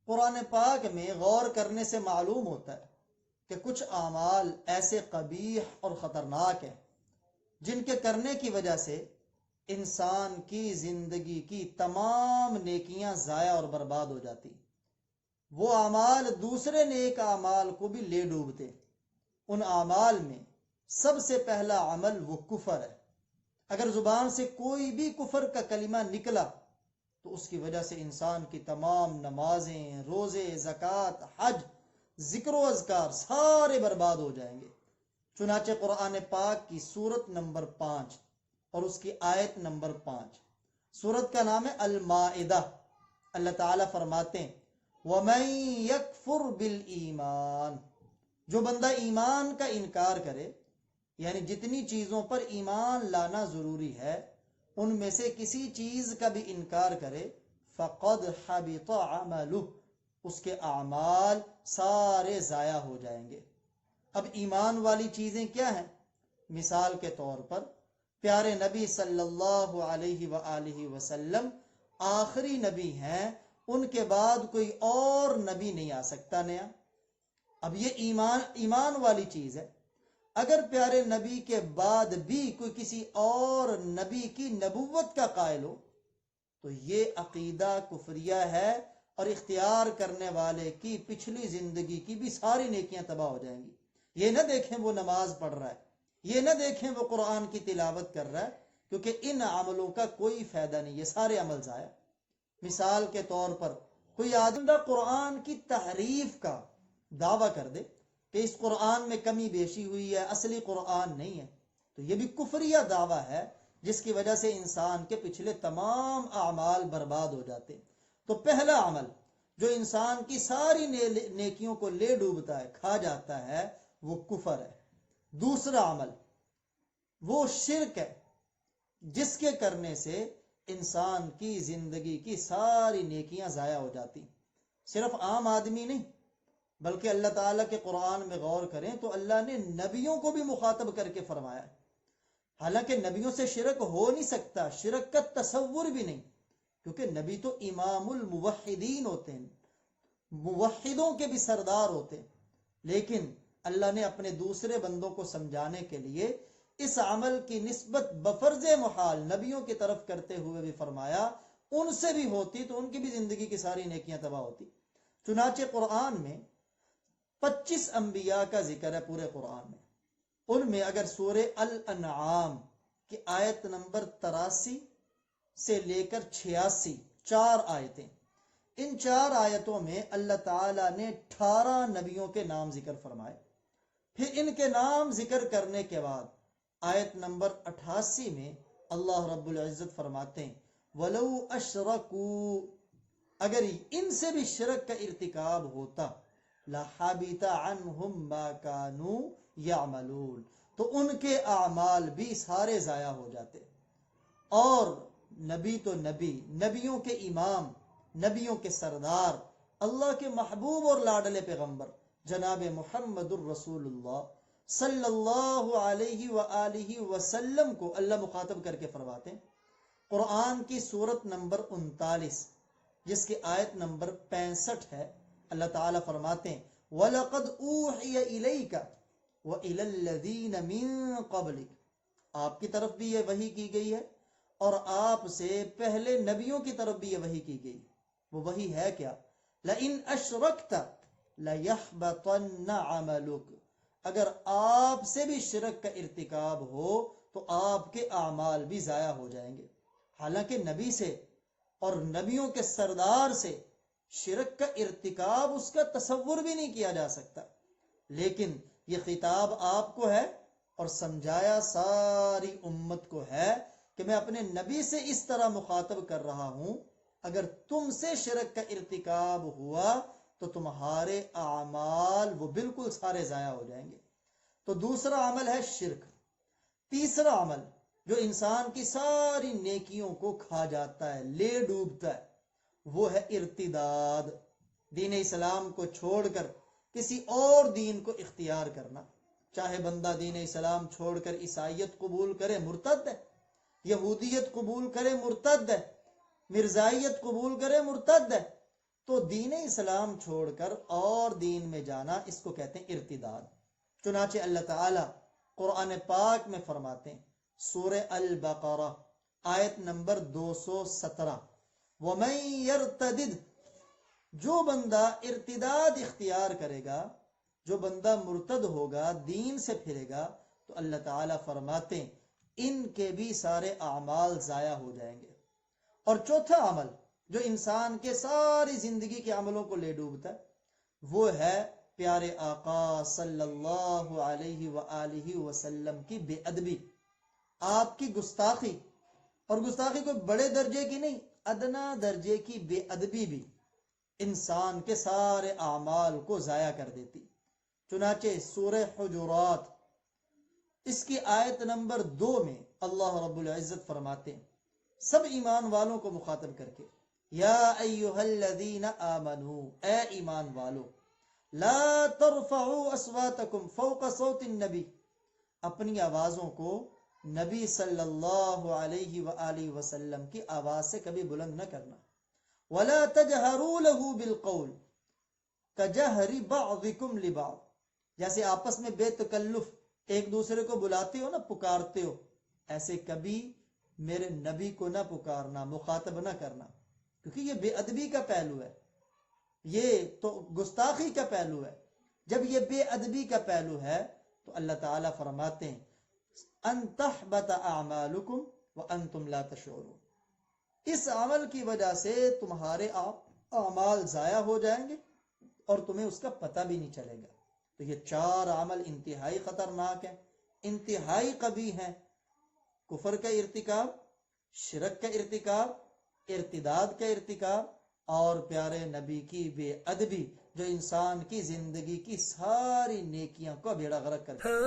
قرآن پاک میں غور کرنے سے معلوم ہوتا ہے کہ کچھ اعمال ایسے قبیح اور خطرناک ہیں جن کے کرنے کی وجہ سے انسان کی زندگی کی تمام نیکیاں ضائع اور برباد ہو جاتی. وہ اعمال دوسرے نیک اعمال کو بھی لے ڈوبتے. ان اعمال میں سب سے پہلا عمل وہ کفر ہے. اگر زبان سے کوئی بھی کفر کا کلمہ نکلا تو اس کی وجہ سے انسان کی تمام نمازیں، روزے، زکوٰۃ، حج، ذکر و اذکار سارے برباد ہو جائیں گے. چنانچہ قرآن پاک کی سورت نمبر 5 اور اس کی آیت نمبر 5، سورت کا نام ہے المائدہ. اللہ تعالیٰ فرماتے ہیں وَمَن يَكْفُرْ بِالْإِيمَانِ، جو بندہ ایمان کا انکار کرے، یعنی جتنی چیزوں پر ایمان لانا ضروری ہے ان میں سے کسی چیز کا بھی انکار کرے، فَقَدْ حَبِطَ عَمَلُهُ، اس کے اعمال سارے ضائع ہو جائیں گے. اب ایمان والی چیزیں کیا ہیں؟ مثال کے طور پر پیارے نبی صلی اللہ علیہ وآلہ وسلم آخری نبی ہیں، ان کے بعد کوئی اور نبی نہیں آ سکتا نیا. اب یہ ایمان والی چیز ہے. اگر پیارے نبی کے بعد بھی کوئی کسی اور نبی کی نبوت کا قائل ہو تو یہ عقیدہ کفریہ ہے اور اختیار کرنے والے کی پچھلی زندگی کی بھی ساری نیکیاں تباہ ہو جائیں گی. یہ نہ دیکھیں وہ نماز پڑھ رہا ہے، یہ نہ دیکھیں وہ قرآن کی تلاوت کر رہا ہے، کیونکہ ان عملوں کا کوئی فائدہ نہیں، یہ سارے عمل ضائع. مثال کے طور پر کوئی آدمی قرآن کی تحریف کا دعویٰ کر دے کہ اس قرآن میں کمی بیشی ہوئی ہے، اصلی قرآن نہیں ہے، تو یہ بھی کفریہ دعویٰ ہے جس کی وجہ سے انسان کے پچھلے تمام اعمال برباد ہو جاتے. تو پہلا عمل جو انسان کی ساری نیکیوں کو لے ڈوبتا ہے، کھا جاتا ہے، وہ کفر ہے. دوسرا عمل وہ شرک ہے جس کے کرنے سے انسان کی زندگی کی ساری نیکیاں ضائع ہو جاتی. صرف عام آدمی نہیں بلکہ اللہ تعالیٰ کے قرآن میں غور کریں تو اللہ نے نبیوں کو بھی مخاطب کر کے فرمایا ہے. حالانکہ نبیوں سے شرک ہو نہیں سکتا، شرک کا تصور بھی نہیں، کیونکہ نبی تو امام الموحدین ہوتے ہیں، موحدوں کے بھی سردار ہوتے ہیں. لیکن اللہ نے اپنے دوسرے بندوں کو سمجھانے کے لیے اس عمل کی نسبت بفرض محال نبیوں کی طرف کرتے ہوئے بھی فرمایا ان سے بھی ہوتی تو ان کی بھی زندگی کی ساری نیکیاں تباہ ہوتی. چنانچہ قرآن میں 25 انبیاء کا ذکر ہے پورے قرآن میں. ان میں اگر سورہ الانعام کی آیت نمبر 83 سے لے کر 86 4 آیتیں، ان 4 آیتوں میں اللہ تعالیٰ نے 18 نبیوں کے نام ذکر فرمائے. پھر ان کے نام ذکر کرنے کے بعد آیت نمبر 88 میں اللہ رب العزت فرماتے ہیں وَلَوْ أَشْرَكُوا، اگر ان سے بھی شرک کا ارتکاب ہوتا لَحَبِطَ عَنْهُمْ مَا كَانُوا يَعْمَلُونَ، تو ان کے اعمال بھی سارے ضائع ہو جاتے. اور نبی تو نبیوں کے امام، نبیوں کے سردار، اللہ کے محبوب اور لاڈلے پیغمبر جناب محمد الرسول اللہ صلی اللہ علیہ وآلہ وسلم کو اللہ مخاطب کر کے فرماتے ہیں قرآن کی سورت نمبر 39 جس کی آیت نمبر 65 ہے. اللہ تعالیٰ فرماتے ہیں وَلَقَدْ أُوحِيَ إِلَيْكَ وَإِلَى الَّذِينَ مِن قَبْلِكَ، آپ کی طرف بھی یہ وحی کی گئی ہے اور آپ سے پہلے نبیوں کی طرف بھی یہ وحی کی گئی. وہ وحی ہے کیا؟ لَإِنْ أَشْرَكْتَ لَيَحْبَطَنَّ عَمَلُكَ، اگر آپ سے بھی شرک کا ارتکاب ہو تو آپ کے اعمال بھی ضائع ہو جائیں گے. حالانکہ نبی سے اور نبیوں کے سردار سے شرک کا ارتکاب اس کا تصور بھی نہیں کیا جا سکتا، لیکن یہ خطاب آپ کو ہے اور سمجھایا ساری امت کو ہے کہ میں اپنے نبی سے اس طرح مخاطب کر رہا ہوں اگر تم سے شرک کا ارتکاب ہوا تو تمہارے اعمال وہ بالکل سارے ضائع ہو جائیں گے. تو دوسرا عمل ہے شرک. تیسرا عمل جو انسان کی ساری نیکیوں کو کھا جاتا ہے، لے ڈوبتا ہے، وہ ہے ارتداد، دین اسلام کو چھوڑ کر کسی اور دین کو اختیار کرنا. چاہے بندہ دین اسلام چھوڑ کر عیسائیت قبول کرے مرتد ہے، یہودیت قبول کرے مرتد ہے، مرزائیت قبول کرے مرتد ہے۔ تو دین اسلام چھوڑ کر اور دین میں جانا، اس کو کہتے ہیں ارتداد۔ چنانچہ اللہ تعالی قرآن پاک میں فرماتے ہیں، سورہ البقرہ آیت نمبر 217، وَمَن يَرْتَدِدْ، جو بندہ ارتداد اختیار کرے گا، جو بندہ مرتد ہوگا، دین سے پھرے گا، تو اللہ تعالیٰ فرماتے ہیں ان کے بھی سارے اعمال ضائع ہو جائیں گے۔ اور چوتھا عمل جو انسان کے ساری زندگی کے عملوں کو لے ڈوبتا ہے، وہ ہے پیارے آقا صلی اللہ علیہ وآلہ وسلم کی بے ادبی، آپ کی گستاخی۔ اور گستاخی کوئی بڑے درجے کی نہیں، ادنا درجے کی بے ادبی بھی انسان کے سارے اعمال کو ضائع کر دیتی۔ چنانچہ سورہ حجرات اس کی آیت نمبر 2 میں اللہ رب العزت فرماتے ہیں، سب ایمان والوں کو مخاطب کر کے، یا ایہا الذین آمنوا، اے ایمان والو، لا ترفعوا اصواتکم فوق صوت النبی، اپنی آوازوں کو نبی صلی اللہ علیہ وآلہ وسلم کی آواز سے کبھی بلند نہ کرنا، ولا تجہروا له بالقول کجہر بعضکم لبعض، جیسے آپس میں بے تکلف ایک دوسرے کو بلاتے ہو نا، پکارتے ہو، ایسے کبھی میرے نبی کو نہ پکارنا، مخاطب نہ کرنا، کیونکہ یہ بے ادبی کا پہلو ہے، یہ تو گستاخی کا پہلو ہے۔ جب یہ بے ادبی کا پہلو ہے تو اللہ تعالیٰ فرماتے ہیں ان تحبط اعمالکم وانتم لا تشعرون، اس عمل کی وجہ سے تمہارے اعمال ضائع ہو جائیں گے اور تمہیں اس کا پتہ بھی نہیں چلے گا۔ تو یہ 4 عمل انتہائی خطرناک ہیں، انتہائی قبیح ہیں، کفر کا ارتکاب، شرک کا ارتکاب، ارتداد کا ارتکاب، اور پیارے نبی کی بے ادبی جو انسان کی زندگی کی ساری نیکیاں کو بیڑا غرق کرتی ہے۔